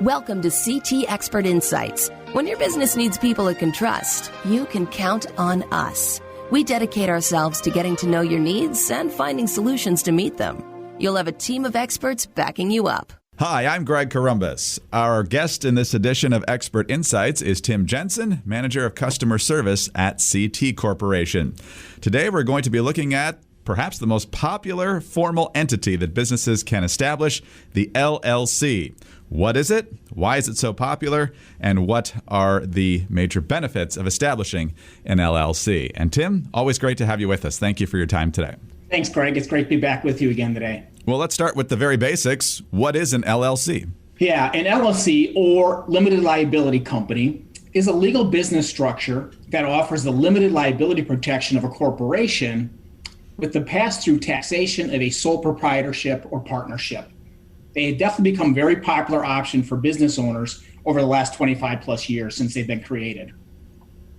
Welcome to CT Expert Insights. When your business needs people it can trust, you can count on us. We dedicate ourselves to getting to know your needs and finding solutions to meet them. You'll have a team of experts backing you up. Hi, I'm Greg Columbus. Our guest in this edition of Expert Insights is Tim Jensen, Manager of Customer Service at CT Corporation. Today we're going to be looking at perhaps the most popular formal entity that businesses can establish, the LLC. What is it? Why is it so popular? And what are the major benefits of establishing an LLC? And Tim, always great to have you with us. Thank you for your time today. Thanks, Greg. It's great to be back with you again today. Well, let's start with the very basics. What is an LLC? Yeah, an LLC, or limited liability company, is a legal business structure that offers the limited liability protection of a corporation with the pass-through taxation of a sole proprietorship or partnership. They have definitely become a very popular option for business owners over the last 25 plus years since they've been created.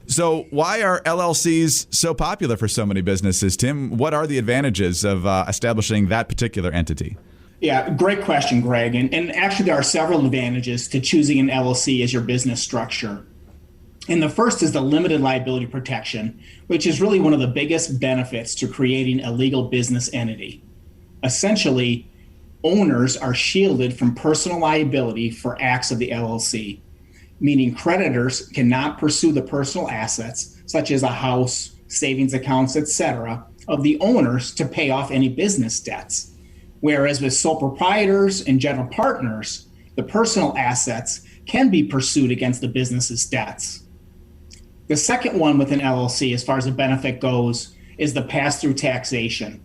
So why are LLCs so popular for so many businesses, Tim? What are the advantages of establishing that particular entity? Yeah, great question, Greg. And actually, there are several advantages to choosing an LLC as your business structure. And the first is the limited liability protection, which is really one of the biggest benefits to creating a legal business entity. Essentially, owners are shielded from personal liability for acts of the LLC, meaning creditors cannot pursue the personal assets, such as a house, savings accounts, etc., of the owners to pay off any business debts. Whereas with sole proprietors and general partners, the personal assets can be pursued against the business's debts. The second one with an LLC, as far as the benefit goes, is the pass-through taxation.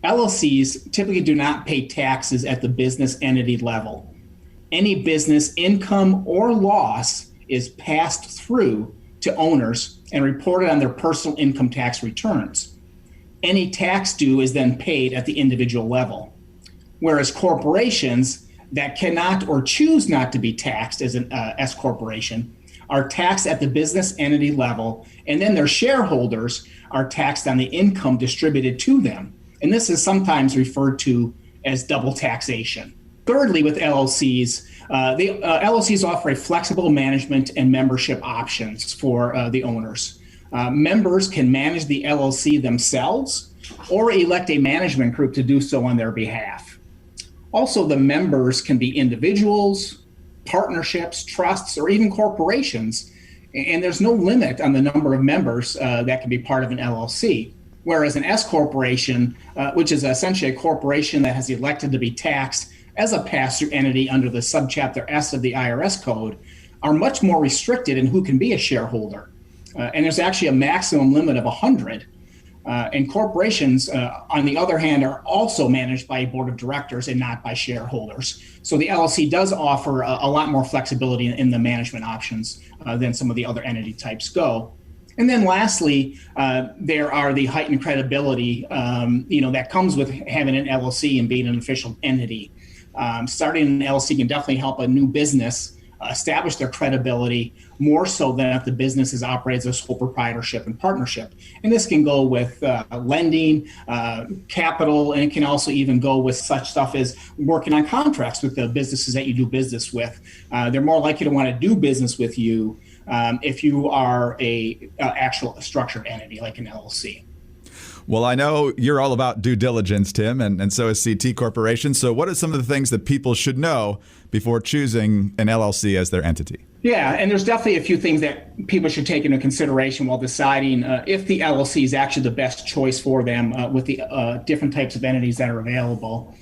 LLCs typically do not pay taxes at the business entity level. Any business income or loss is passed through to owners and reported on their personal income tax returns. Any tax due is then paid at the individual level. Whereas corporations that cannot or choose not to be taxed as an S corporation are taxed at the business entity level, and then their shareholders are taxed on the income distributed to them. And this is sometimes referred to as double taxation. Thirdly, with LLCs, LLCs offer a flexible management and membership options for the owners. Members can manage the LLC themselves or elect a management group to do so on their behalf. Also, the members can be individuals, partnerships, trusts, or even corporations. And there's no limit on the number of members that can be part of an LLC. Whereas an S corporation, which is essentially a corporation that has elected to be taxed as a pass-through entity under the subchapter S of the IRS code, are much more restricted in who can be a shareholder. And there's actually a maximum limit of 100. And corporations, on the other hand, are also managed by a board of directors and not by shareholders. So the LLC does offer a lot more flexibility in the management options than some of the other entity types go. And then lastly, there are the heightened credibility, that comes with having an LLC and being an official entity. Starting an LLC can definitely help a new business establish their credibility more so than if the business is operated as a sole proprietorship and partnership. And this can go with lending, capital, and it can also even go with such stuff as working on contracts with the businesses that you do business with. They're more likely to want to do business with you if you are a actual structured entity like an LLC. Well, I know you're all about due diligence, Tim, and so is CT Corporation. So what are some of the things that people should know before choosing an LLC as their entity? Yeah, and there's definitely a few things that people should take into consideration while deciding if the LLC is actually the best choice for them with the different types of entities that are available.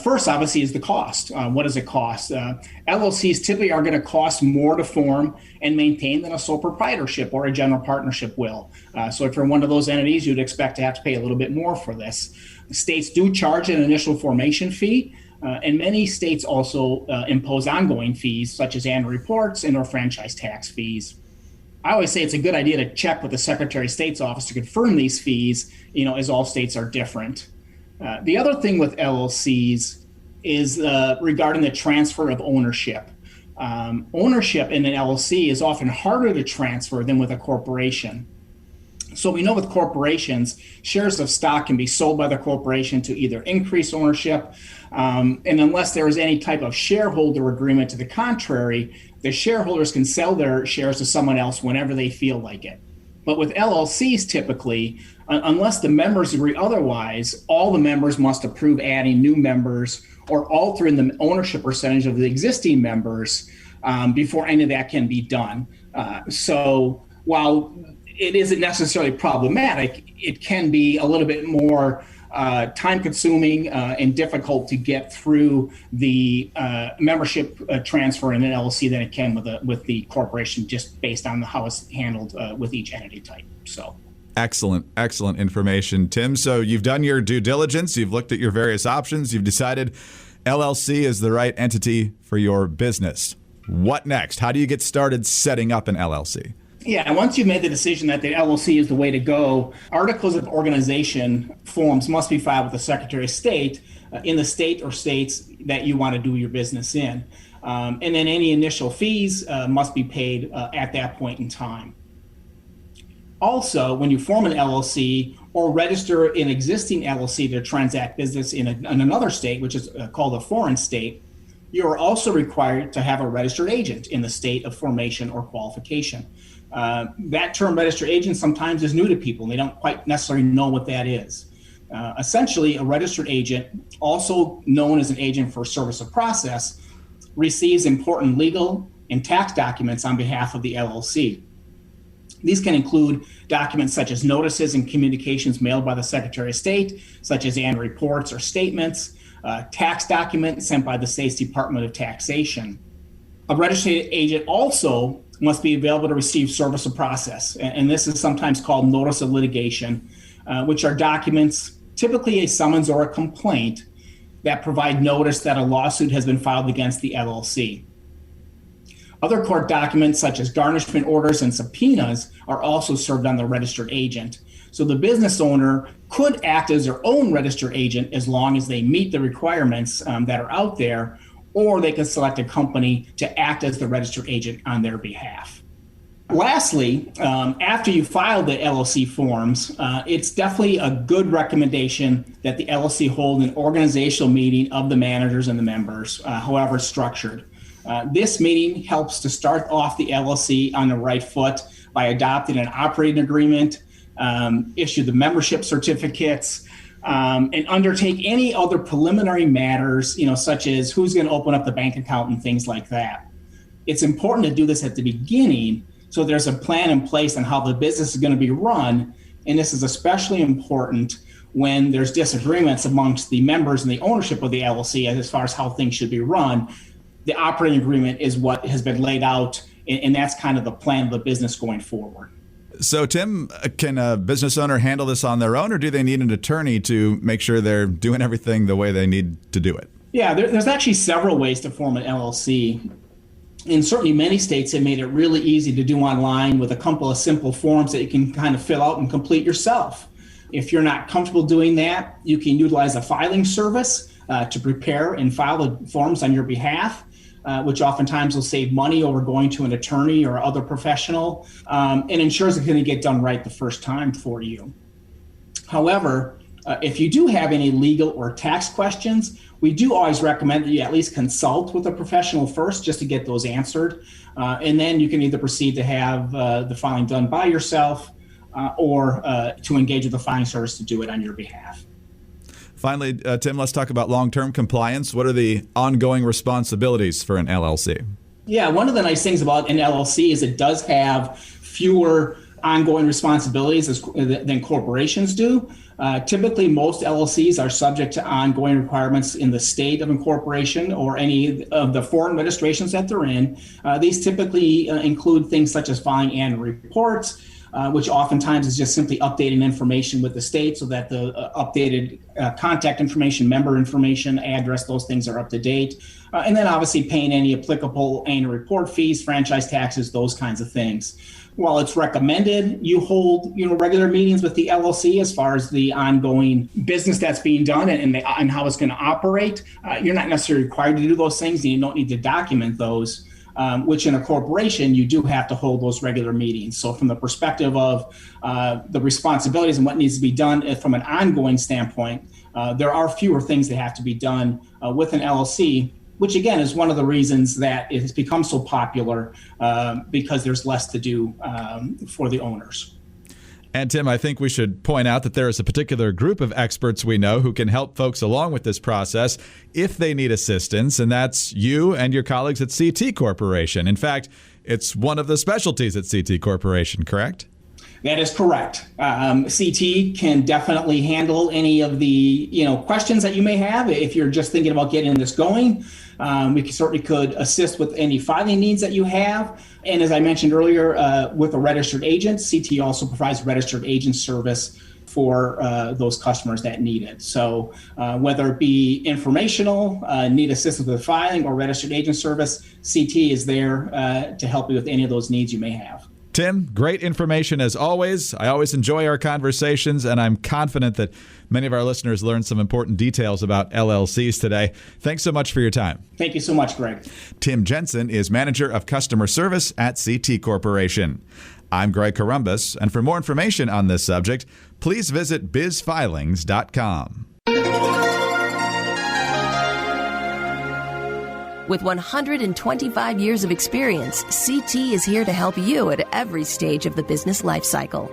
First, obviously, is the cost. What does it cost? LLCs typically are going to cost more to form and maintain than a sole proprietorship or a general partnership will. So if you're one of those entities, you'd expect to have to pay a little bit more for this. States do charge an initial formation fee, and many states also impose ongoing fees, such as annual reports and or franchise tax fees. I always say it's a good idea to check with the Secretary of State's office to confirm these fees, as all states are different. The other thing with LLCs is regarding the transfer of ownership. Ownership in an LLC is often harder to transfer than with a corporation. So we know with corporations, shares of stock can be sold by the corporation to either increase ownership, and unless there is any type of shareholder agreement to the contrary, the shareholders can sell their shares to someone else whenever they feel like it. But with LLCs, typically, unless the members agree otherwise, all the members must approve adding new members or altering the ownership percentage of the existing members before any of that can be done. So while it isn't necessarily problematic, it can be a little bit more time-consuming and difficult to get through the membership transfer in an LLC than it can with the corporation, just based on how it's handled with each entity type. So. Excellent information, Tim. So you've done your due diligence, you've looked at your various options, you've decided LLC is the right entity for your business. What next? How do you get started setting up an LLC? Yeah, once you've made the decision that the LLC is the way to go, articles of organization forms must be filed with the Secretary of State in the state or states that you want to do your business in. And then any initial fees must be paid at that point in time. Also, when you form an LLC or register an existing LLC to transact business in another state, which is called a foreign state, you are also required to have a registered agent in the state of formation or qualification. That term registered agent sometimes is new to people, and they don't quite necessarily know what that is. Essentially, a registered agent, also known as an agent for service of process, receives important legal and tax documents on behalf of the LLC. These can include documents such as notices and communications mailed by the Secretary of State, such as annual reports or statements, tax documents sent by the state's Department of Taxation. A registered agent also must be available to receive service of process, and this is sometimes called notice of litigation, which are documents, typically a summons or a complaint, that provide notice that a lawsuit has been filed against the LLC. Other court documents, such as garnishment orders and subpoenas, are also served on the registered agent. So the business owner could act as their own registered agent as long as they meet the requirements that are out there, or they could select a company to act as the registered agent on their behalf. Lastly, after you file the LLC forms, it's definitely a good recommendation that the LLC hold an organizational meeting of the managers and the members, however it's structured. This meeting helps to start off the LLC on the right foot by adopting an operating agreement, issue the membership certificates, and undertake any other preliminary matters, such as who's going to open up the bank account and things like that. It's important to do this at the beginning so there's a plan in place on how the business is going to be run, and this is especially important when there's disagreements amongst the members and the ownership of the LLC as far as how things should be run. The operating agreement is what has been laid out, and that's kind of the plan of the business going forward. So, Tim, can a business owner handle this on their own, or do they need an attorney to make sure they're doing everything the way they need to do it? Yeah, there's actually several ways to form an LLC. And certainly many states have made it really easy to do online with a couple of simple forms that you can kind of fill out and complete yourself. If you're not comfortable doing that, you can utilize a filing service to prepare and file the forms on your behalf, which oftentimes will save money over going to an attorney or other professional, and ensures it's going to get done right the first time for you. However, if you do have any legal or tax questions, we do always recommend that you at least consult with a professional first just to get those answered. And then you can either proceed to have the filing done by yourself or to engage with the filing service to do it on your behalf. Finally, Tim, let's talk about long-term compliance. What are the ongoing responsibilities for an LLC? Yeah, one of the nice things about an LLC is it does have fewer ongoing responsibilities than corporations do. Typically, most LLCs are subject to ongoing requirements in the state of incorporation or any of the foreign registrations that they're in. These typically include things such as filing annual reports, which oftentimes is just simply updating information with the state so that the updated contact information, member information, address, those things are up to date. And then obviously paying any applicable annual report fees, franchise taxes, those kinds of things. While it's recommended you hold regular meetings with the LLC as far as the ongoing business that's being done and how it's going to operate, you're not necessarily required to do those things, and you don't need to document those. which in a corporation, you do have to hold those regular meetings. So from the perspective of the responsibilities and what needs to be done from an ongoing standpoint, there are fewer things that have to be done with an LLC, which again is one of the reasons that it has become so popular, because there's less to do for the owners. And Tim, I think we should point out that there is a particular group of experts we know who can help folks along with this process if they need assistance, and that's you and your colleagues at CT Corporation. In fact, it's one of the specialties at CT Corporation, correct? That is correct. CT can definitely handle any of the questions that you may have. If you're just thinking about getting this going, we certainly could assist with any filing needs that you have. And as I mentioned earlier, with a registered agent, CT also provides registered agent service for those customers that need it. So whether it be informational, need assistance with filing, or registered agent service, CT is there to help you with any of those needs you may have. Tim, great information as always. I always enjoy our conversations, and I'm confident that many of our listeners learned some important details about LLCs today. Thanks so much for your time. Thank you so much, Greg. Tim Jensen is Manager of Customer Service at CT Corporation. I'm Greg Corumbus, and for more information on this subject, please visit bizfilings.com. With 125 years of experience, CT is here to help you at every stage of the business life cycle.